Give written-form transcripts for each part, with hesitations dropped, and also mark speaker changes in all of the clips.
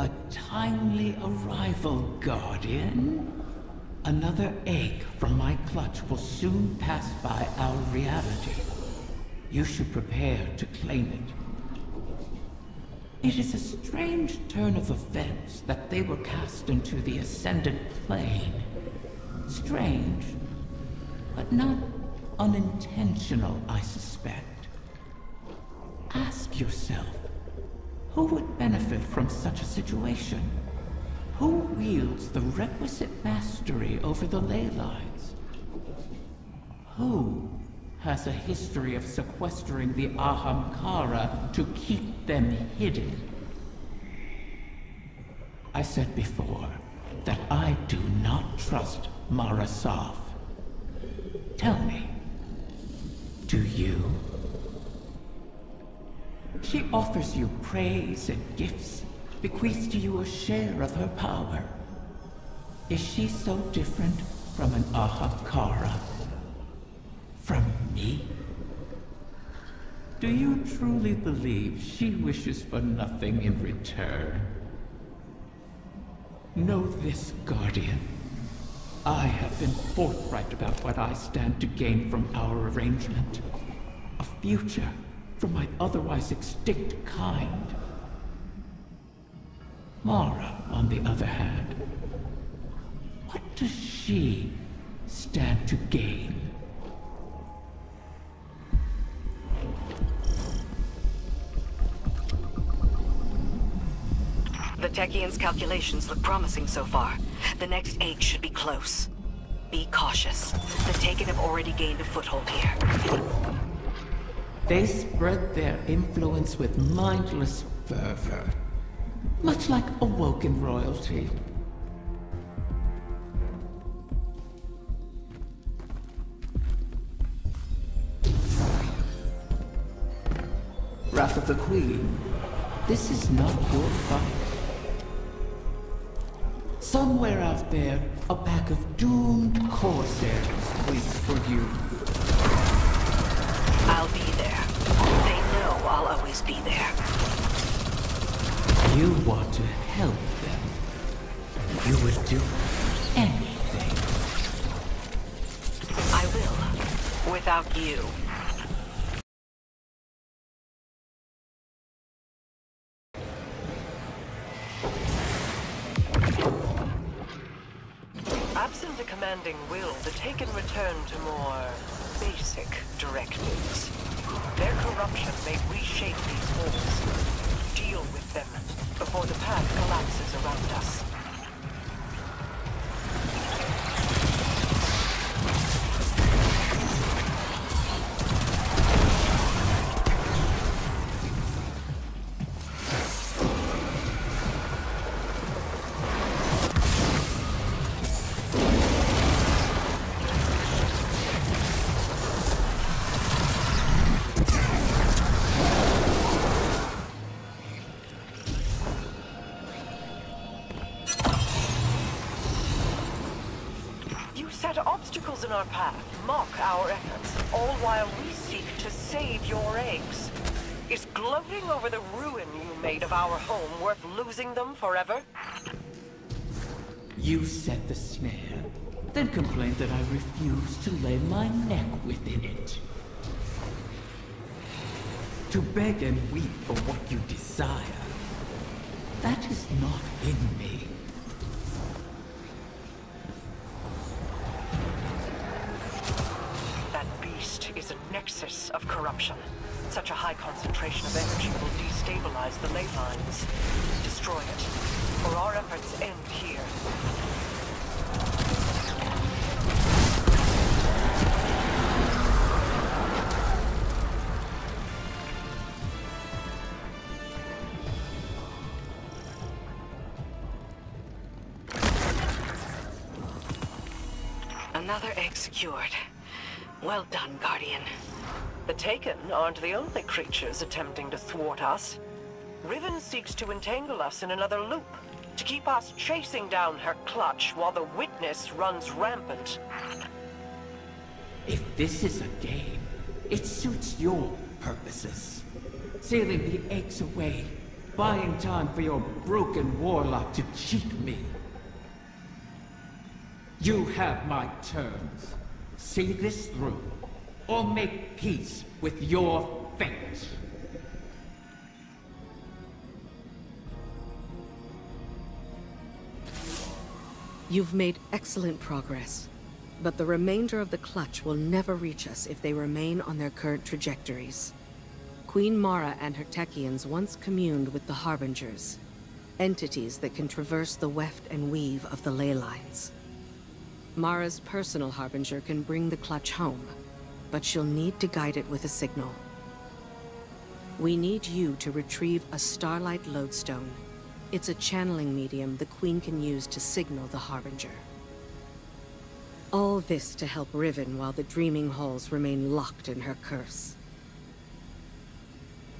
Speaker 1: A timely arrival, Guardian. Another egg from my clutch will soon pass by our reality. You should prepare to claim it. It is a strange turn of events that they were cast into the Ascendant Plane. Strange, but not unintentional, I suspect. Ask yourself, who would benefit from such a situation? Who wields the requisite mastery over the ley lines? Who has a history of sequestering the Ahamkara to keep them hidden? I said before that I do not trust Marasov. Tell me, do you? She offers you praise and gifts, bequeaths to you a share of her power. Is she so different from an Ahamkara? From me? Do you truly believe she wishes for nothing in return? Know this, Guardian. I have been forthright about what I stand to gain from our arrangement. A future for my otherwise extinct kind. Mara, on the other hand, what does she stand to gain?
Speaker 2: The Techian's calculations look promising so far. The next egg should be close. Be cautious. The Taken have already gained a foothold here.
Speaker 1: They spread their influence with mindless fervor, much like awoken royalty. Wrath of the Queen, this is not your fight. Somewhere out there, a pack of doomed corsairs waits for you.
Speaker 2: I'll be there. They know I'll always be there.
Speaker 1: You want to help them. You would do anything.
Speaker 2: I will. Without you.
Speaker 3: Absent a commanding will, the Taken return to more basic directives. Their corruption may reshape these walls. Deal with them before the path collapses around us. Obstacles in our path mock our efforts, all while we seek to save your eggs. Is gloating over the ruin you made of our home worth losing them forever?
Speaker 1: You set the snare, then complained that I refused to lay my neck within it. To beg and weep for what you desire, that is not in me.
Speaker 3: Is a nexus of corruption. Such a high concentration of energy will destabilize the ley lines. Destroy it, or our efforts end here.
Speaker 2: Another egg secured. Well done, Guardian.
Speaker 3: The Taken aren't the only creatures attempting to thwart us. Riven seeks to entangle us in another loop, to keep us chasing down her clutch while the Witness runs rampant.
Speaker 1: If this is a game, it suits your purposes. Sealing the eggs away buying time for your broken warlock to cheat me. You have my terms. See this through, or make peace with your fate.
Speaker 2: You've made excellent progress, but the remainder of the Clutch will never reach us if they remain on their current trajectories. Queen Mara and her Techians once communed with the Harbingers, entities that can traverse the weft and weave of the ley lines. Mara's personal Harbinger can bring the Clutch home, but she'll need to guide it with a signal. We need you to retrieve a Starlight Lodestone. It's a channeling medium the Queen can use to signal the Harbinger. All this to help Riven while the Dreaming Halls remain locked in her curse.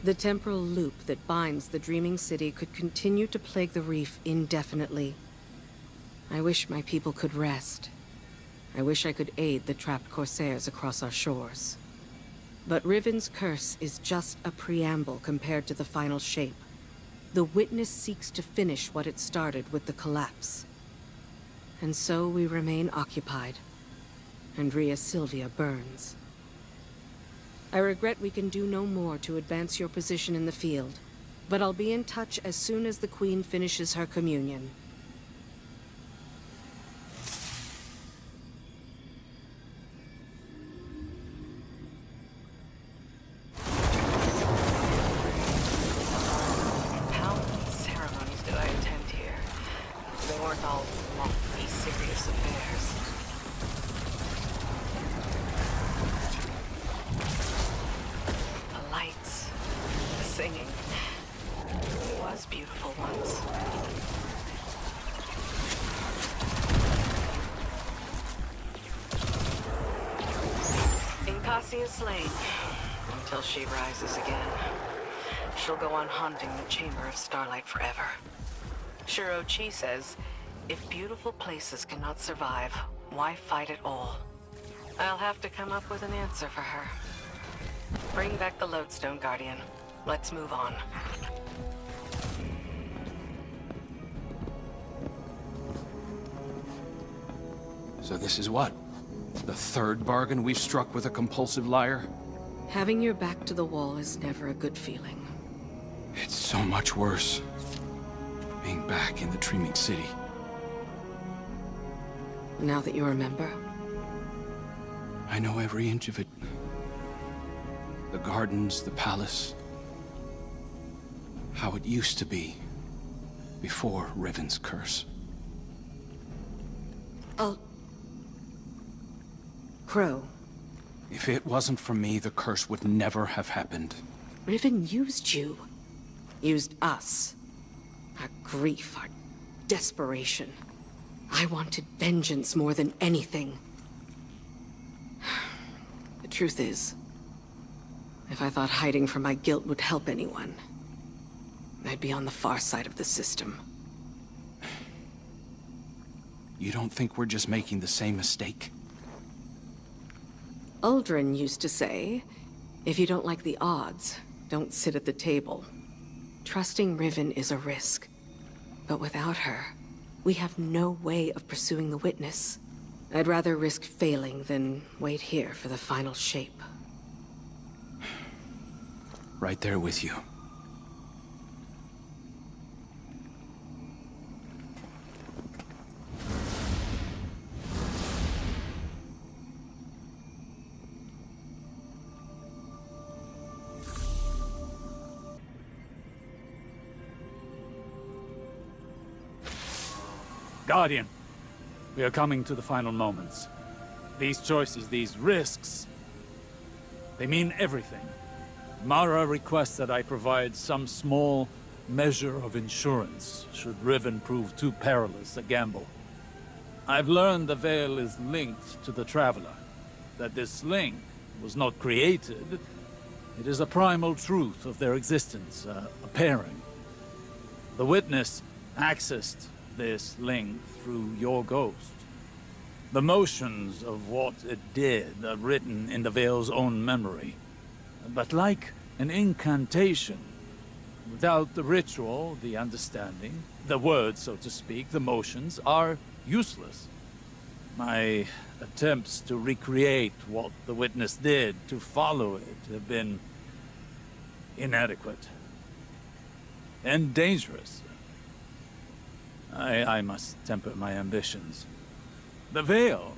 Speaker 2: The temporal loop that binds the Dreaming City could continue to plague the reef indefinitely. I wish my people could rest. I wish I could aid the trapped Corsairs across our shores. But Riven's curse is just a preamble compared to the final shape. The Witness seeks to finish what it started with the collapse. And so we remain occupied. Andrea Sylvia burns. I regret we can do no more to advance your position in the field, but I'll be in touch as soon as the Queen finishes her communion. Is slain until she rises again. She'll go on haunting the Chamber of Starlight forever. Shuro Chi says, if beautiful places cannot survive, why fight at all? I'll have to come up with an answer for her. Bring back the Lodestone, Guardian. Let's move on.
Speaker 4: So this is what? The third bargain we've struck with a compulsive liar?
Speaker 2: Having your back to the wall is never a good feeling.
Speaker 4: It's so much worse. Being back in the Dreaming City.
Speaker 2: Now that you remember?
Speaker 4: I know every inch of it. The gardens, the palace. How it used to be. Before Riven's curse.
Speaker 2: Crow.
Speaker 4: If it wasn't for me, the curse would never have happened.
Speaker 2: Riven used you. Used us. Our grief, our desperation. I wanted vengeance more than anything. The truth is, if I thought hiding from my guilt would help anyone, I'd be on the far side of the system.
Speaker 4: You don't think we're just making the same mistake?
Speaker 2: Uldren used to say, if you don't like the odds, don't sit at the table. Trusting Riven is a risk. But without her, we have no way of pursuing the Witness. I'd rather risk failing than wait here for the final shape.
Speaker 4: Right there with you.
Speaker 5: Guardian, we are coming to the final moments. These choices, these risks, they mean everything. Mara requests that I provide some small measure of insurance, should Riven prove too perilous a gamble. I've learned the Veil is linked to the Traveler, that this link was not created. It is a primal truth of their existence, a pairing. The Witness accessed this link through your ghost. The motions of what it did are written in the Veil's own memory. But like an incantation, Without the ritual, the understanding, the words, so to speak, the motions, are useless. My attempts to recreate what the witness did, to follow it, have been inadequate. And dangerous. I must temper my ambitions. The veil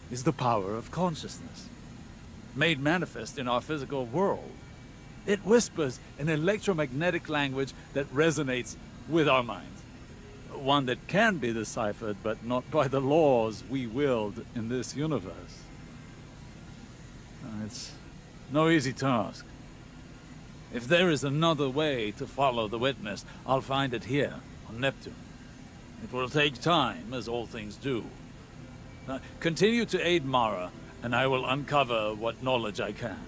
Speaker 5: is the power of consciousness, made manifest in our physical world. It whispers an electromagnetic language that resonates with our minds. One that can be deciphered, but not by the laws we wield in this universe. It's no easy task. If there is another way to follow the witness, I'll find it here, on Neptune. It will take time, as all things do. Continue to aid Mara, and I will uncover what knowledge I can.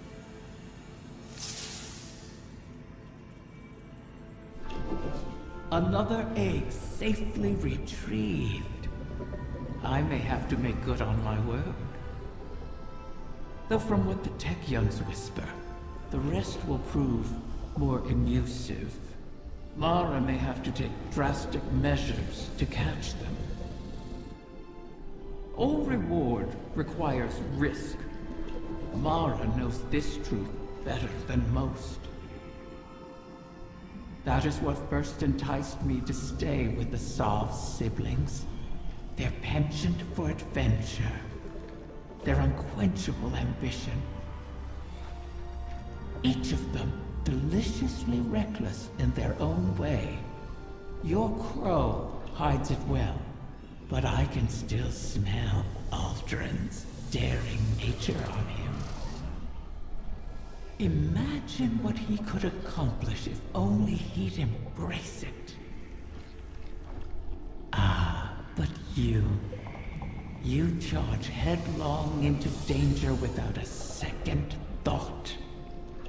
Speaker 1: Another egg safely retrieved. I may have to make good on my word. Though from what the tech youngs whisper, the rest will prove more elusive. Mara may have to take drastic measures to catch them. All reward requires risk. Mara knows this truth better than most. That is what first enticed me to stay with the Sov siblings. Their penchant for adventure. Their unquenchable ambition. Each of them deliciously reckless in their own way. Your crow hides it well, but I can still smell Aldrin's daring nature on him. Imagine what he could accomplish if only he'd embrace it. Ah, but you charge headlong into danger without a second thought.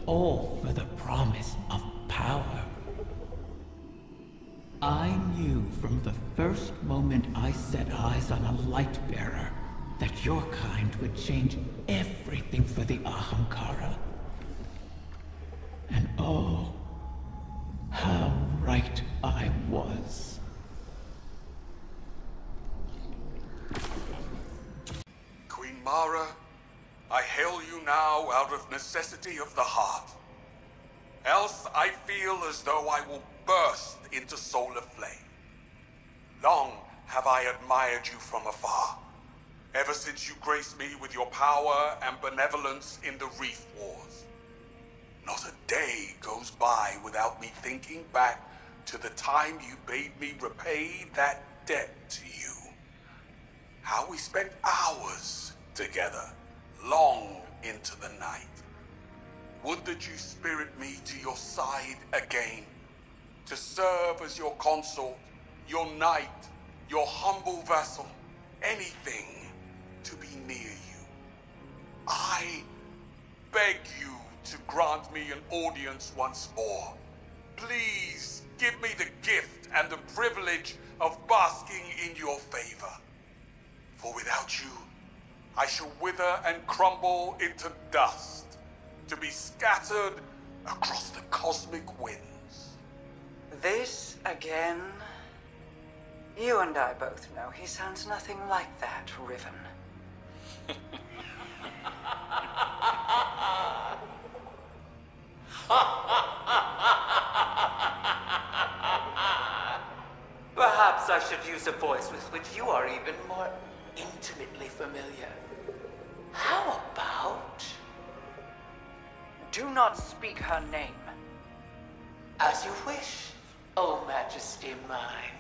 Speaker 1: All for the promise of power. I knew from the first moment I set eyes on a light bearer that your kind would change everything for the Ahamkara. And oh, how right I was.
Speaker 6: Queen Mara, I hail you now out of necessity of the heart. Else I feel as though I will burst into solar flame. Long have I admired you from afar, ever since you graced me with your power and benevolence in the Reef Wars. Not a day goes by without me thinking back to the time you bade me repay that debt to you. How we spent hours together, long into the night. Would that you spirit me to your side again, to serve as your consort, your knight, your humble vassal, anything to be near you. I beg you to grant me an audience once more. Please give me the gift and the privilege of basking in your favor. For without you, I shall wither and crumble into dust, to be scattered across the cosmic winds.
Speaker 3: This again? You and I both know he sounds nothing like that, Riven. Perhaps I should use a voice with which you are even more intimately familiar. How about... Do not speak her name. As you wish, O Majesty mine.